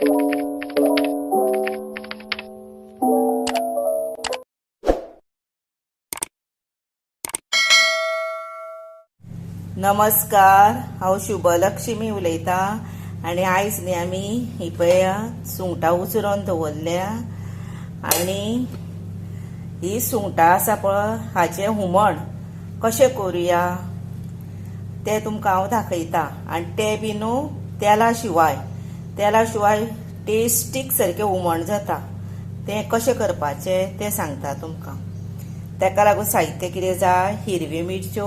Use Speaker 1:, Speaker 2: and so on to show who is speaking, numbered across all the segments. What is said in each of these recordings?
Speaker 1: नमस्कार, हांव शुभलक्ष्मी उलयतां आनी आयज न्ही आमी ही पळय सुंगटां उजरोवन दवरल्या आनी ही सुंगटां आसा पळय हाचें हुमण कशें करुया तें तुमकां हांव दाखयतां। आनी तें बी न्हू तेला शिवाय टेस्टीक सारकें हुमण जाता। तें कशें करपाचें तें सांगता तुमकां। तेका लागून साहित्य कितें जाय, हिरव्यो मिरच्यो,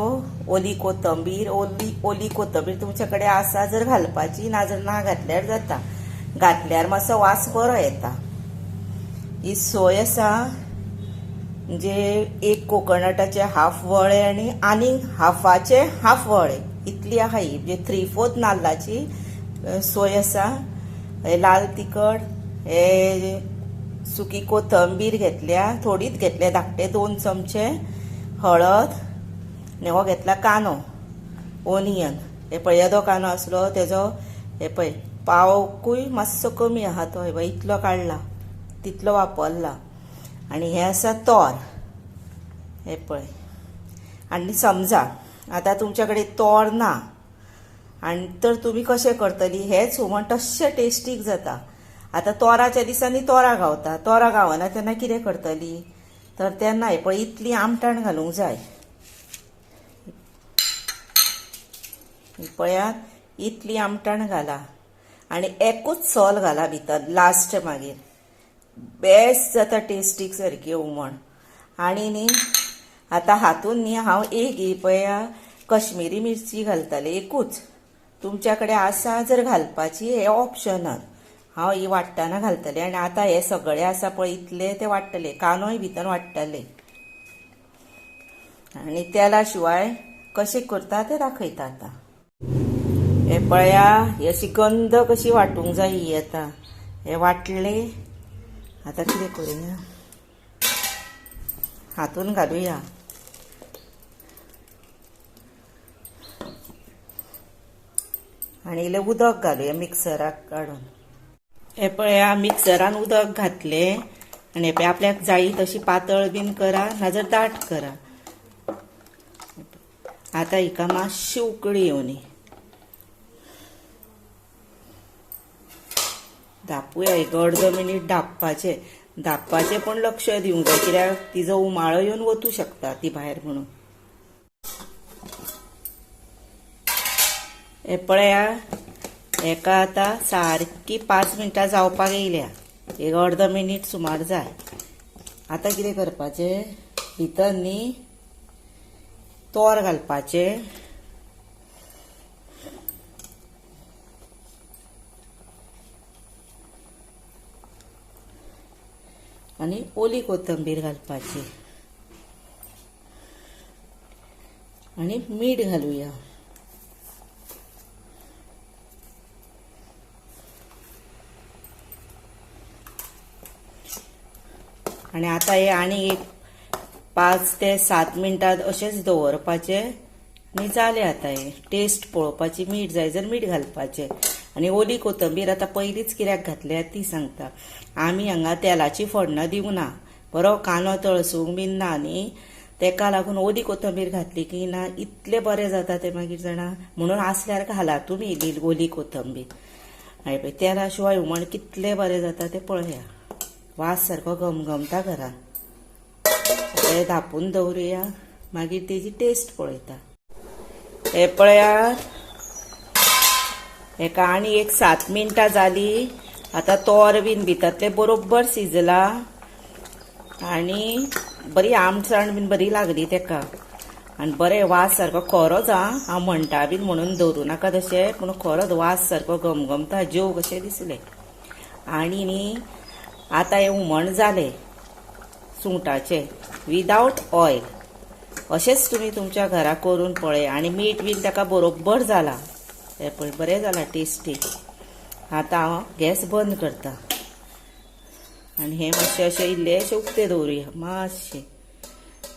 Speaker 1: ओली कोथंबीर तुमचे कडेन आसा जर घालपाची, नाजाल्यार ना घातल्यार जाता। घातल्यार मातसो वास बरो येता। ही सोय आसा म्हणजे एक कोकोनटाचे हाफ वळे आनी आनीक हाफाचे हाफ वळे इतली आहा ही, म्हणजे 3/4 नाल्लाची सोय आसा। लाल तिखट, हे सुकी कोथंबीर घेतल्या, थोडीच घेतल्या, धाकटे 2 चमचे, हळद, आनी हो घेतला कांदो, ओनियन। हे पळय येदो कांदो आसलो तेजो हे पळय पावकूय मातसो कमी आहा तो, हे पळय इतलो काडला, तितलो वापरला। आनी हे आसा तोर, हे पळय। आनी समजा आतां तुमच्या कडेन तोर ना आनी तर तुमी कशें करतली, हेच हुमण तशें टेस्टीक जाता। आतां तोराच्या दिसांनी तोरां गावता, तोरां गावना तेन्ना कितें करतली, तर तेन्ना हे पळय इतली आमटाण घालूंक जाय। पळयात इतली आमटाण घाला आनी एकूच सोल घाला भितर लास्ट, मागीर बेस्ट जाता टेस्टीक सारकी हुमण। आनी न्ही आतां हातून न्ही हांव एक ही पळया कश्मीरी मिरची घालतलें, एकूच। तुमच्या कडेन आसा जर घालपाची, हे ऑप्शनल। हांव ही वाट्टाना घालतलें आनी आतां हे सगळें आसा पळय इतलें तें वाट्टलें, कांदोय भितर वाट्टलें। आनी तेला शिवाय कशें करता तें दाखयता आतां। हे पळया, ही अशी गंध कशी वांटूंक जाय ही आतां। हे वाटलें, आतां कितें करुया, हातून घालुया आनी इल्लें उदक घालुया मिक्सराक काडून। हे पळया मिक्सरान उदक घातलें आनी हे पळय आपल्याक जायी तशी पातळ बीन करा, नाजाल्यार दाट करा। आतां हिका मातशी उकळी येवनी, धापूया, एक अर्द मिनीट धापपाचें पण लक्ष दिवंक जाय, कित्याक तिजो उमाळो येवन वचूं शकता ती भायर म्हणून। हे पळया, हेका आतां सारकी 5 मिनटां जावपाक येयल्या, एक अर्द मिनीट सुमार जाय। आतां कितें करपाचें, भितर न्ही तोर घालपाचें आनी ओली कोथंबीर घालपाची आनी मीठ घालुया। आनी आतां हे आनी एक 5 ते 7 मिनटां अशेंच दवरपाचें आनी जालें। आतां हे टेस्ट पळोवपाची, मीठ जाय जर मीठ घालपाचें। आनी ओली कोथंबीर आतां पयलींच कित्याक घातल्या ती सांगता। आमी हांगा तेलाची फोडणां दिवंक ना, बरो कांदो तळसूंक बीन ना न्ही, तेका लागून ओली कोथंबीर घातली की ना इतलें बरें जाता तें मागीर जाणा, म्हणून आसल्यार घाला तुमी इल्ली ओली कोथंबीर। हांवें पळय तेला शिवाय हुमण कितलें बरें जाता तें पळया, वास सारको घमघमता घरान। हे धापून दवरुया, मागीर तेजी टेस्ट पळयता। हे पळयात, हेका आनी एक 7 मिनटां जाली। आतां तोर बीन भितरलें बरोबर शिजला आनी बरी आमसाण बीन बरी लागली तेका, आनी बरें वास सारको खरोच हांव म्हणटा बीन म्हणून दवरूं नाका तशें, पूण खरोच वास सारको घमघमता, जेव कशें दिसलें। आनी न्ही आतां हें हुमण जालें सुंगटाचें विदावट ऑयल। अशेंच तुमी तुमच्या घरा करून पळय, आनी मीठ बीन ताका बरोबर जाला। हे पळय बरें जाला टेस्टी। आतां हांव गॅस बंद करता आनी हे मातशें अशें इल्लेशें उक्तें दवरुया, मातशें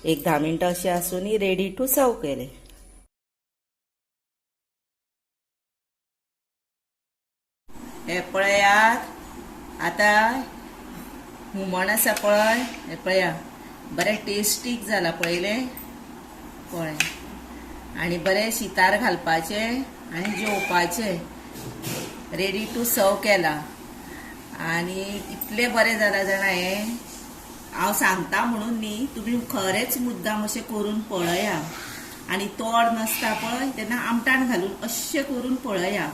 Speaker 1: एक 10 मिनटां अशें आसून रेडी टू सर्व केलें। हे पळयात, आता हुमण आसा पळय, हे पळया बरें टेस्टीक जाला पळयले पळय. आनी बरें शितार घालपाचे आनी जेवपाचे. रेडी टू सर्व केला. आनी इतले बरें जाला जाणा हें, हांव सांगता म्हणून न्ही, तुमी खरेंच मुद्दाम अशें करून पळया. आनी तोड नासता पळय तेन्ना आमटाण घालून अशें करून पळया.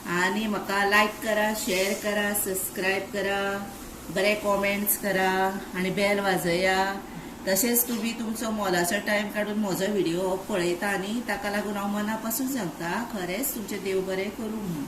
Speaker 1: आनी म्हाका लायक करा, शेअर करा, सबस्क्रायब करा, बरे कॉमेंट्स करा आनी बेल वाजया. तशेंच तुम्ही तुमचो मोलाचो टायम काढून म्हजो व्हिडिओ पळयता न्ही, ताका लागून हांव मना पासून सांगता खरेंच तुमचें देव बरें करूं म्हणून.